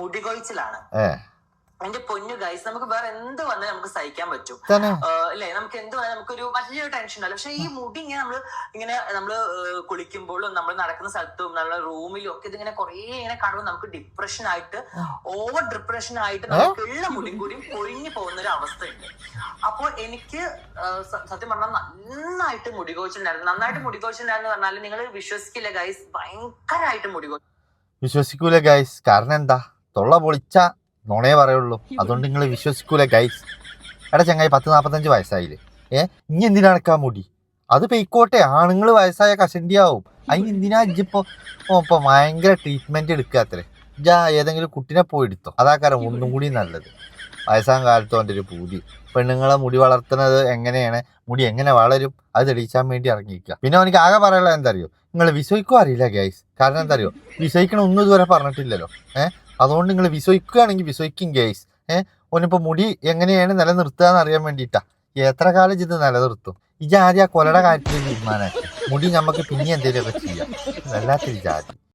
മുടി കൊഴിച്ചിലാണ്. എന്റെ പൊന്നു ഗൈസ്, നമുക്ക് വേറെ എന്ത് വന്നാലും നമുക്ക് സഹിക്കാൻ പറ്റും അല്ലേ? നമുക്ക് എന്ത് വന്നാലും നമുക്കൊരു വലിയൊരു ടെൻഷൻ ഉണ്ടാവില്ല. പക്ഷെ ഈ മുടി ഇങ്ങനെ നമ്മള് കുളിക്കുമ്പോഴും നമ്മൾ നടക്കുന്ന സ്ഥലത്തും നമ്മുടെ റൂമിലും ഒക്കെ ഇതിങ്ങനെ കുറേ ഇങ്ങനെ കാണുമ്പോൾ നമുക്ക് ഡിപ്രഷൻ ആയിട്ട്, ഓവർ ഡിപ്രഷൻ ആയിട്ട് നമുക്ക് ഉള്ള മുടിയും കൂടിയും പൊഴിഞ്ഞു പോകുന്ന ഒരു അവസ്ഥയുണ്ട്. അപ്പോൾ എനിക്ക് സത്യം പറഞ്ഞാൽ നന്നായിട്ട് മുടി കൊഴിച്ചിട്ടുണ്ടായിരുന്നു. നന്നായിട്ട് മുടി കൊഴിച്ചിട്ടുണ്ടായിരുന്നു പറഞ്ഞാൽ നിങ്ങൾ വിശ്വസിക്കില്ല ഗൈസ്, ഭയങ്കരമായിട്ട് മുടി കൊഴിച്ചു. വിശ്വസിക്കൂല ഗൈസ്. കാരണം എന്താ? തൊള്ള പൊളിച്ച നോണേ പറയുള്ളൂ. അതുകൊണ്ട് നിങ്ങൾ വിശ്വസിക്കൂല ഗൈസ്. എടാ ചങ്ങായി, 40-45 വയസ്സായില്ലേ? ഇനി എന്തിനാണക്കാ മുടി? അത് പെയ്ക്കോട്ടെ, ആണുങ്ങൾ വയസ്സായ കഷണ്ടിയാവും. അതിന് എന്തിനാ ഇപ്പൊ ഭയങ്കര ട്രീറ്റ്മെന്റ് എടുക്കാത്രേ? ഏതെങ്കിലും കുട്ടിനെ പോയി എടുത്തോ, അതാക്കാരം ഒന്നും കൂടി നല്ലത്. വയസ്സാം കാലത്ത് അവൻ്റെ ഒരു പൂതി. പെണ്ണുങ്ങളെ മുടി വളർത്തുന്നത് എങ്ങനെയാണ്, മുടി എങ്ങനെ വളരും, അത് തെളിയിച്ചാൻ വേണ്ടി ഇറങ്ങിയിരിക്കുക. പിന്നെ അവനിക്ക് ആകെ പറയാനുള്ളത് എന്താ അറിയോ? നിങ്ങൾ വിശ്വസിക്കും അറിയില്ല ഗൈസ്. കാരണം എന്താ അറിയോ? വിശ്വസിക്കണം ഒന്നും ഇതുവരെ പറഞ്ഞിട്ടില്ലല്ലോ. അതുകൊണ്ട് നിങ്ങൾ വിശ്വസിക്കുകയാണെങ്കിൽ വിശ്വസിക്കും ഗൈസ്. ഓനിപ്പോൾ മുടി എങ്ങനെയാണ് നിലനിർത്തുക എന്ന് അറിയാൻ വേണ്ടിയിട്ടാ. എത്ര കാലം ഇത് നിലനിർത്തും? ഈ ജാതി ആ കൊലയുടെ കാര്യത്തിൽ തീരുമാനമാക്കി. മുടി നമുക്ക് പിന്നെ എന്തെങ്കിലുമൊക്കെ ചെയ്യാം. വല്ലാത്തൊരു ജാതി.